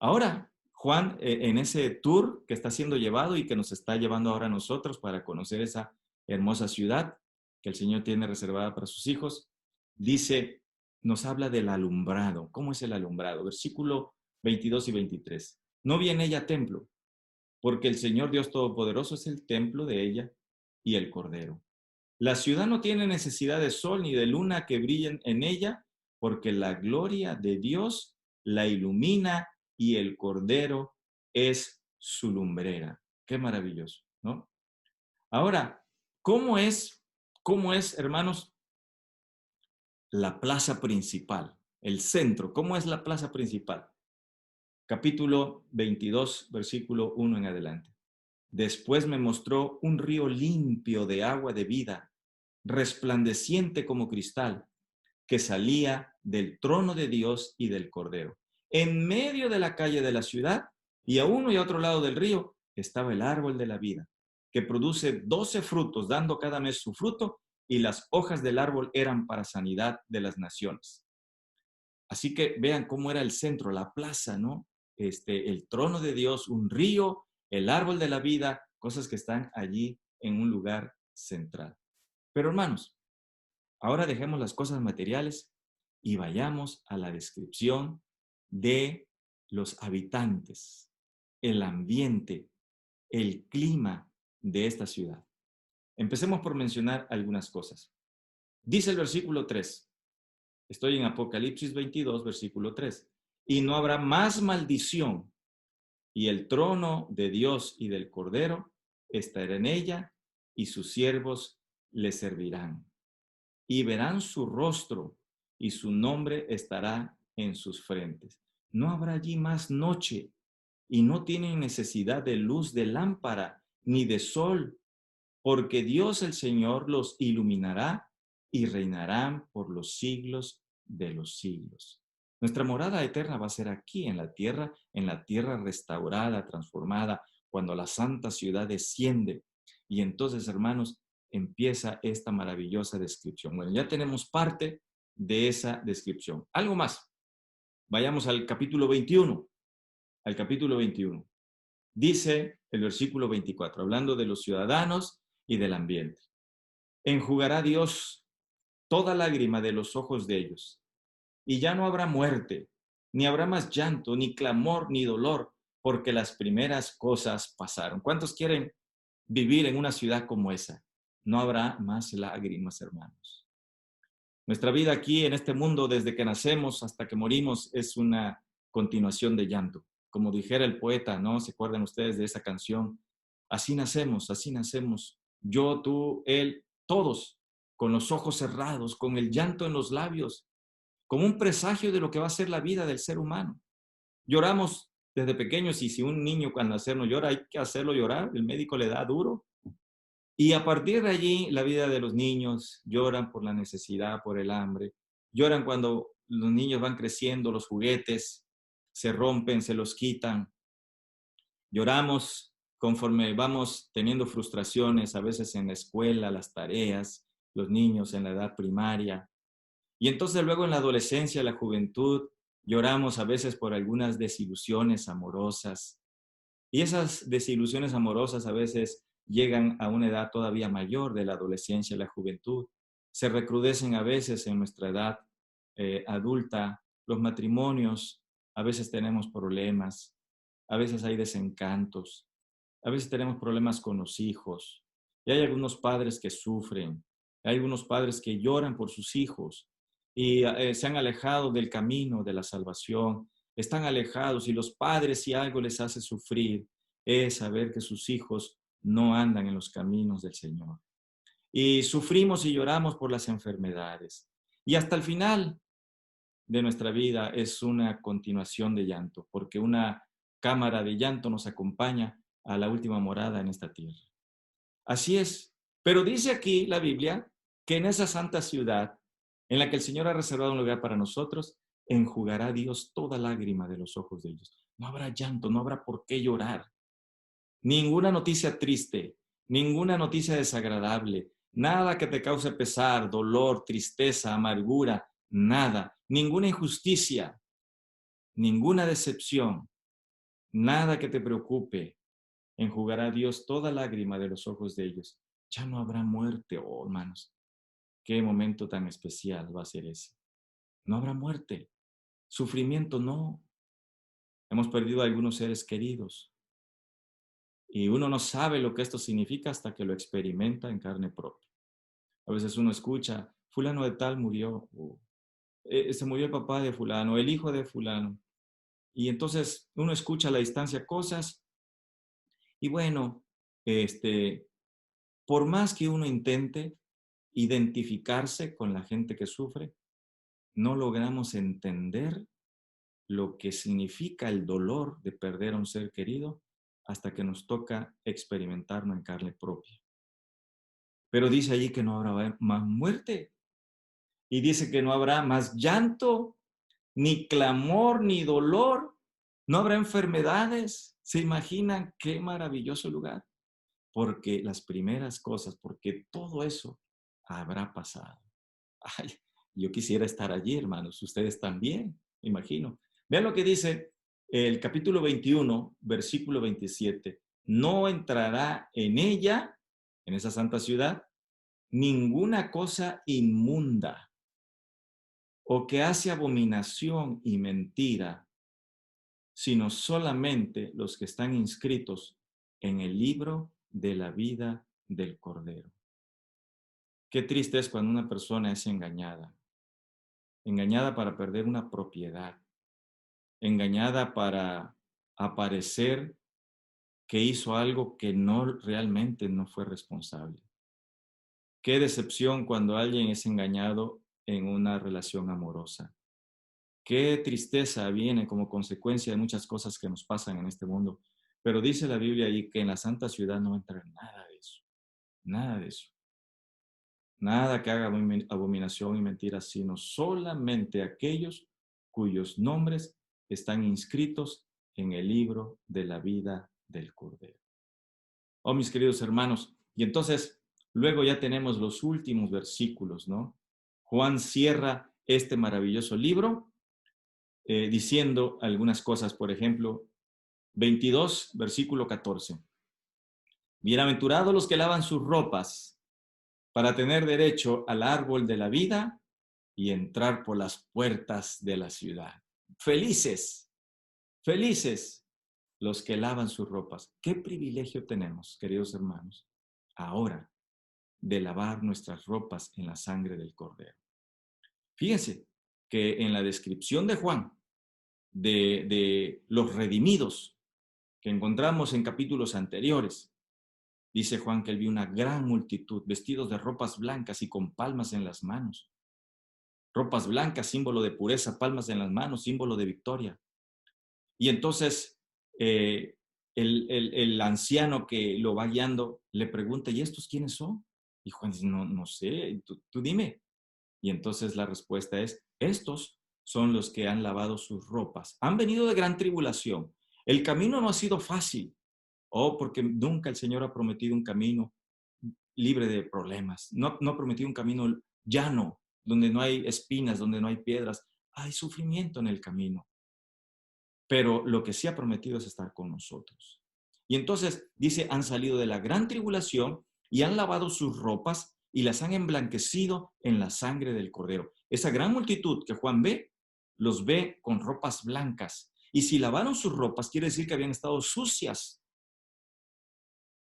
Ahora, Juan, en ese tour que está siendo llevado y que nos está llevando ahora a nosotros para conocer esa hermosa ciudad que el Señor tiene reservada para sus hijos, nos habla del alumbrado. ¿Cómo es el alumbrado? Versículo 22 y 23. No vi en ella templo, porque el Señor Dios Todopoderoso es el templo de ella y el Cordero. La ciudad no tiene necesidad de sol ni de luna que brillen en ella, porque la gloria de Dios la ilumina y el Cordero es su lumbrera. Qué maravilloso, ¿no? Ahora, ¿cómo es, hermanos, la plaza principal? el centro. ¿Cómo es la plaza principal? Capítulo 22, versículo 1 en adelante. Después me mostró un río limpio de agua de vida, resplandeciente como cristal, que salía del trono de Dios y del Cordero. En medio de la calle de la ciudad y a uno y a otro lado del río estaba el árbol de la vida, que produce 12 frutos, dando cada mes su fruto, y las hojas del árbol eran para sanidad de las naciones. Así que vean cómo era el centro, la plaza, ¿no? El trono de Dios, un río, el árbol de la vida, cosas que están allí en un lugar central. Pero hermanos, ahora dejemos las cosas materiales y vayamos a la descripción de los habitantes, el ambiente, el clima de esta ciudad. Empecemos por mencionar algunas cosas. Dice el versículo 3, estoy en Apocalipsis 22, versículo 3, y no habrá más maldición, y el trono de Dios y del Cordero estará en ella, y sus siervos le servirán. Y verán su rostro, y su nombre estará en sus frentes. No habrá allí más noche, y no tienen necesidad de luz de lámpara, ni de sol, porque Dios el Señor los iluminará y reinarán por los siglos de los siglos. Nuestra morada eterna va a ser aquí en la tierra restaurada, transformada, cuando la santa ciudad desciende. Y entonces, hermanos, empieza esta maravillosa descripción. Bueno, ya tenemos parte de esa descripción. Algo más. Vayamos al capítulo 21. Al capítulo 21. Dice el versículo 24, hablando de los ciudadanos y del ambiente. Enjugará Dios toda lágrima de los ojos de ellos, y ya no habrá muerte, ni habrá más llanto, ni clamor, ni dolor, porque las primeras cosas pasaron. ¿Cuántos quieren vivir en una ciudad como esa? No habrá más lágrimas, hermanos. Nuestra vida aquí en este mundo, desde que nacemos hasta que morimos, es una continuación de llanto. Como dijera el poeta, ¿no? ¿Se acuerdan ustedes de esa canción? Así nacemos. Yo, tú, él, todos, con los ojos cerrados, con el llanto en los labios, como un presagio de lo que va a ser la vida del ser humano. Lloramos desde pequeños y si un niño cuando nacer no llora, hay que hacerlo llorar, el médico le da duro. Y a partir de allí, la vida de los niños lloran por la necesidad, por el hambre. Lloran cuando los niños van creciendo, los juguetes se rompen, se los quitan. Lloramos conforme vamos teniendo frustraciones, a veces en la escuela, las tareas, los niños en la edad primaria. Y entonces luego en la adolescencia, la juventud, lloramos a veces por algunas desilusiones amorosas. Y esas desilusiones amorosas a veces llegan a una edad todavía mayor de la adolescencia y la juventud. Se recrudecen a veces en nuestra edad adulta. Los matrimonios, a veces tenemos problemas, a veces hay desencantos, a veces tenemos problemas con los hijos. Y hay algunos padres que sufren, hay algunos padres que lloran por sus hijos y se han alejado del camino de la salvación. Están alejados y los padres, si algo les hace sufrir, es saber que sus hijos no andan en los caminos del Señor. Y sufrimos y lloramos por las enfermedades. Y hasta el final de nuestra vida es una continuación de llanto, porque una cámara de llanto nos acompaña a la última morada en esta tierra. Así es. Pero dice aquí la Biblia que en esa santa ciudad en la que el Señor ha reservado un lugar para nosotros, enjugará Dios toda lágrima de los ojos de ellos. No habrá llanto, no habrá por qué llorar. Ninguna noticia triste, ninguna noticia desagradable, nada que te cause pesar, dolor, tristeza, amargura, nada. Ninguna injusticia, ninguna decepción, nada que te preocupe. Enjugará Dios toda lágrima de los ojos de ellos. Ya no habrá muerte, oh hermanos. Qué momento tan especial va a ser ese. No habrá muerte, sufrimiento no. Hemos perdido a algunos seres queridos y uno no sabe lo que esto significa hasta que lo experimenta en carne propia. A veces uno escucha, fulano de tal murió, o, se murió el papá de fulano, el hijo de fulano. Y entonces uno escucha a la distancia cosas y bueno, por más que uno intente identificarse con la gente que sufre, no logramos entender lo que significa el dolor de perder a un ser querido hasta que nos toca experimentarlo en carne propia. Pero dice allí que no habrá más muerte y dice que no habrá más llanto, ni clamor, ni dolor, no habrá enfermedades. ¿Se imaginan qué maravilloso lugar? Porque las primeras cosas, porque todo eso habrá pasado. Ay, yo quisiera estar allí, hermanos, ustedes también, me imagino. Vean lo que dice el capítulo 21, versículo 27. No entrará en ella, en esa santa ciudad, ninguna cosa inmunda o que hace abominación y mentira, sino solamente los que están inscritos en el libro de la vida del Cordero. Qué triste es cuando una persona es engañada para perder una propiedad, engañada para aparecer que hizo algo que realmente no fue responsable. Qué decepción cuando alguien es engañado en una relación amorosa. Qué tristeza viene como consecuencia de muchas cosas que nos pasan en este mundo. Pero dice la Biblia ahí que en la santa ciudad no entra nada de eso. Nada de eso. Nada que haga abominación y mentira, sino solamente aquellos cuyos nombres están inscritos en el libro de la vida del Cordero. Oh, mis queridos hermanos, y entonces luego ya tenemos los últimos versículos, ¿no? Juan cierra este maravilloso libro diciendo algunas cosas, por ejemplo, 22, versículo 14. Bienaventurados los que lavan sus ropas para tener derecho al árbol de la vida y entrar por las puertas de la ciudad. Felices, felices los que lavan sus ropas. ¿Qué privilegio tenemos, queridos hermanos, ahora de lavar nuestras ropas en la sangre del Cordero? Fíjense que en la descripción de Juan de los redimidos que encontramos en capítulos anteriores, dice Juan que él vio una gran multitud vestidos de ropas blancas y con palmas en las manos. Ropas blancas, símbolo de pureza, palmas en las manos, símbolo de victoria. Y entonces el anciano que lo va guiando le pregunta, ¿y estos quiénes son? Y Juan dice, no sé, tú dime. Y entonces la respuesta es, estos son los que han lavado sus ropas. Han venido de gran tribulación. El camino no ha sido fácil. Porque nunca el Señor ha prometido un camino libre de problemas. No ha prometido un camino llano, donde no hay espinas, donde no hay piedras. Hay sufrimiento en el camino. Pero lo que sí ha prometido es estar con nosotros. Y entonces dice, han salido de la gran tribulación y han lavado sus ropas y las han emblanquecido en la sangre del Cordero. Esa gran multitud que Juan ve, los ve con ropas blancas. Y si lavaron sus ropas, quiere decir que habían estado sucias.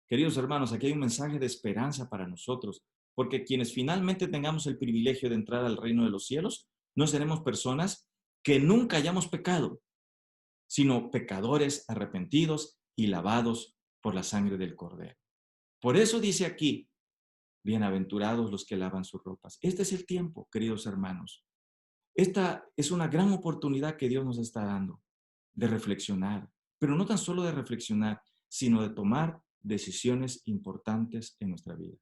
Queridos hermanos, aquí hay un mensaje de esperanza para nosotros, porque quienes finalmente tengamos el privilegio de entrar al reino de los cielos, no seremos personas que nunca hayamos pecado, sino pecadores arrepentidos y lavados por la sangre del Cordero. Por eso dice aquí, bienaventurados los que lavan sus ropas. Este es el tiempo, queridos hermanos. Esta es una gran oportunidad que Dios nos está dando de reflexionar, pero no tan solo de reflexionar, sino de tomar decisiones importantes en nuestra vida.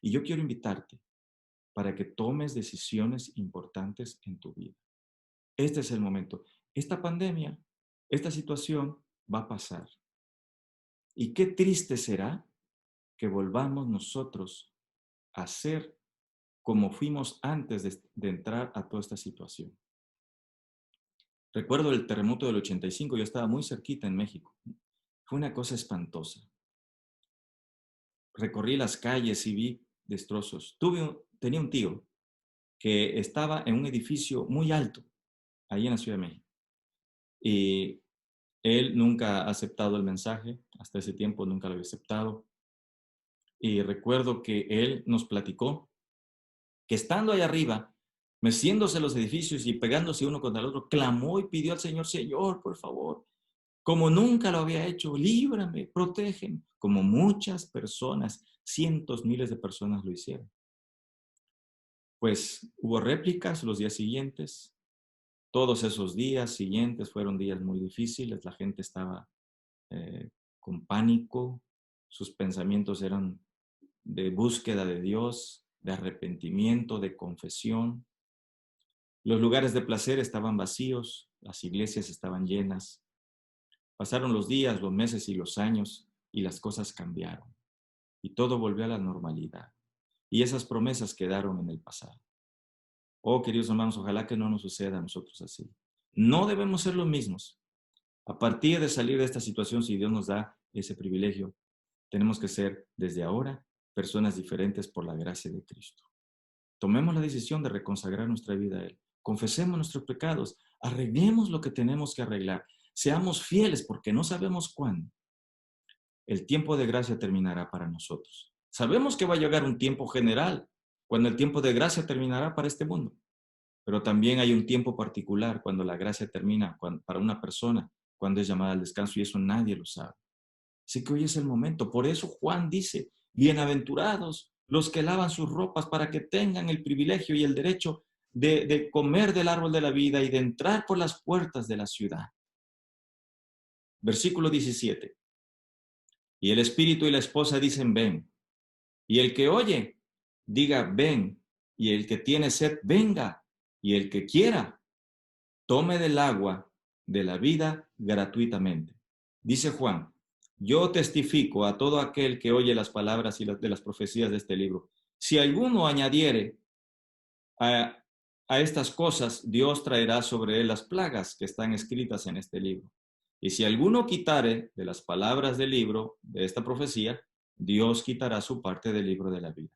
Y yo quiero invitarte para que tomes decisiones importantes en tu vida. Este es el momento. Esta pandemia, esta situación va a pasar. Y qué triste será que volvamos nosotros a ser como fuimos antes de entrar a toda esta situación. Recuerdo el terremoto del 85, yo estaba muy cerquita en México. Fue una cosa espantosa. Recorrí las calles y vi destrozos. Tenía un tío que estaba en un edificio muy alto, ahí en la Ciudad de México. Y él nunca ha aceptado el mensaje, hasta ese tiempo nunca lo había aceptado. Y recuerdo que él nos platicó que estando ahí arriba, meciéndose los edificios y pegándose uno contra el otro, clamó y pidió al Señor, Señor, por favor, como nunca lo había hecho, líbrame, protégeme, como muchas personas, cientos, miles de personas lo hicieron. Pues hubo réplicas los días siguientes. Todos esos días siguientes fueron días muy difíciles. La gente estaba con pánico. Sus pensamientos eran de búsqueda de Dios, de arrepentimiento, de confesión. Los lugares de placer estaban vacíos, las iglesias estaban llenas. Pasaron los días, los meses y los años y las cosas cambiaron. Y todo volvió a la normalidad. Y esas promesas quedaron en el pasado. Oh, queridos hermanos, ojalá que no nos suceda a nosotros así. No debemos ser los mismos. A partir de salir de esta situación, si Dios nos da ese privilegio, tenemos que ser desde ahora personas diferentes por la gracia de Cristo. Tomemos la decisión de reconsagrar nuestra vida a Él. Confesemos nuestros pecados. Arreglemos lo que tenemos que arreglar. Seamos fieles porque no sabemos cuándo. El tiempo de gracia terminará para nosotros. Sabemos que va a llegar un tiempo general, cuando el tiempo de gracia terminará para este mundo. Pero también hay un tiempo particular cuando la gracia termina para una persona, cuando es llamada al descanso, y eso nadie lo sabe. Así que hoy es el momento. Por eso Juan dice, bienaventurados los que lavan sus ropas para que tengan el privilegio y el derecho de comer del árbol de la vida y de entrar por las puertas de la ciudad. Versículo 17. Y el espíritu y la esposa dicen, ven. Y el que oye, diga, ven. Y el que tiene sed, venga. Y el que quiera, tome del agua de la vida gratuitamente. Dice Juan, yo testifico a todo aquel que oye las palabras de las profecías de este libro. Si alguno añadiere a estas cosas, Dios traerá sobre él las plagas que están escritas en este libro. Y si alguno quitare de las palabras del libro, de esta profecía, Dios quitará su parte del libro de la vida,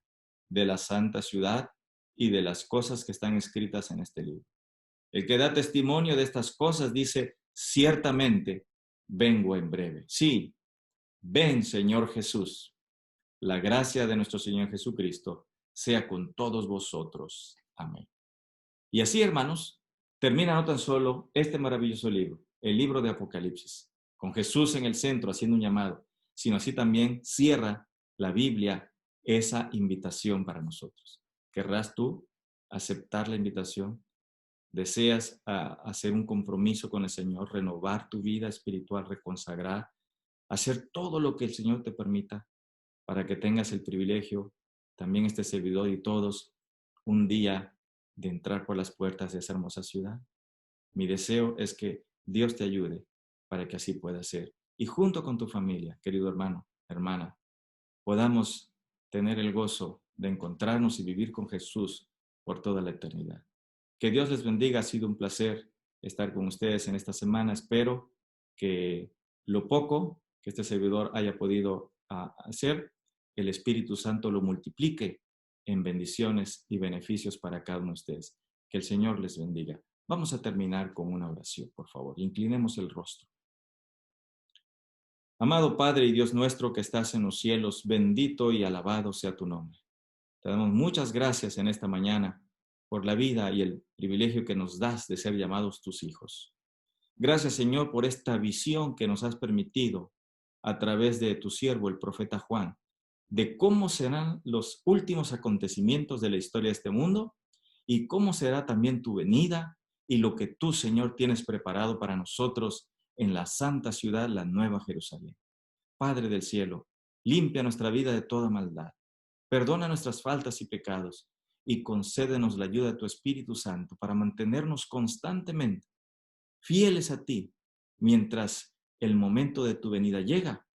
de la santa ciudad y de las cosas que están escritas en este libro. El que da testimonio de estas cosas dice, ciertamente, vengo en breve. Sí, ven, Señor Jesús. La gracia de nuestro Señor Jesucristo sea con todos vosotros. Amén. Y así, hermanos, termina no tan solo este maravilloso libro, el libro de Apocalipsis, con Jesús en el centro haciendo un llamado, sino así también cierra la Biblia esa invitación para nosotros. ¿Querrás tú aceptar la invitación? ¿Deseas hacer un compromiso con el Señor, renovar tu vida espiritual, reconsagrar, hacer todo lo que el Señor te permita para que tengas el privilegio, también este servidor y todos, un día de entrar por las puertas de esa hermosa ciudad? Mi deseo es que Dios te ayude para que así pueda ser. Y junto con tu familia, querido hermano, hermana, podamos tener el gozo de encontrarnos y vivir con Jesús por toda la eternidad. Que Dios les bendiga. Ha sido un placer estar con ustedes en esta semana. Espero que lo poco que este servidor haya podido hacer, el Espíritu Santo lo multiplique en bendiciones y beneficios para cada uno de ustedes. Que el Señor les bendiga. Vamos a terminar con una oración, por favor. Inclinemos el rostro. Amado Padre y Dios nuestro que estás en los cielos, bendito y alabado sea tu nombre. Te damos muchas gracias en esta mañana por la vida y el privilegio que nos das de ser llamados tus hijos. Gracias, Señor, por esta visión que nos has permitido a través de tu siervo, el profeta Juan, de cómo serán los últimos acontecimientos de la historia de este mundo y cómo será también tu venida y lo que tú, Señor, tienes preparado para nosotros en la santa ciudad, la Nueva Jerusalén. Padre del cielo, limpia nuestra vida de toda maldad, perdona nuestras faltas y pecados y concédenos la ayuda de tu Espíritu Santo para mantenernos constantemente fieles a ti mientras el momento de tu venida llega,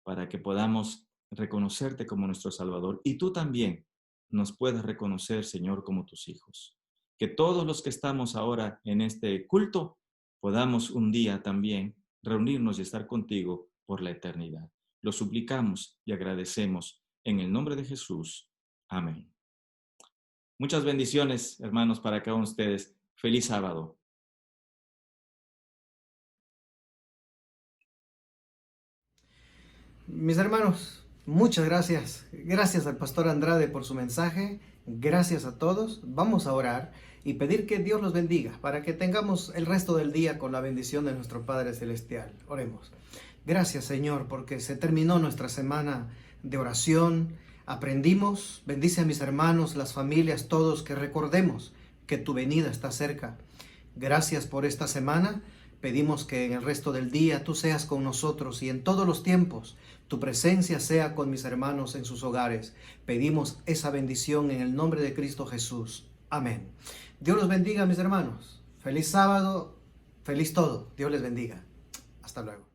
para que podamos reconocerte como nuestro Salvador y tú también nos puedas reconocer, Señor, como tus hijos. Que todos los que estamos ahora en este culto podamos un día también reunirnos y estar contigo por la eternidad. Lo suplicamos y agradecemos en el nombre de Jesús. Amén. Muchas bendiciones, hermanos, para cada uno de ustedes. Feliz sábado. Mis hermanos, muchas gracias. Gracias al pastor Andrade por su mensaje. Gracias a todos. Vamos a orar y pedir que Dios los bendiga para que tengamos el resto del día con la bendición de nuestro Padre Celestial. Oremos. Gracias, Señor, porque se terminó nuestra semana de oración. Aprendimos, bendice a mis hermanos, las familias, todos, que recordemos que tu venida está cerca. Gracias por esta semana. Pedimos que en el resto del día tú seas con nosotros y en todos los tiempos tu presencia sea con mis hermanos en sus hogares. Pedimos esa bendición en el nombre de Cristo Jesús. Amén. Dios los bendiga, mis hermanos. Feliz sábado, feliz todo. Dios les bendiga. Hasta luego.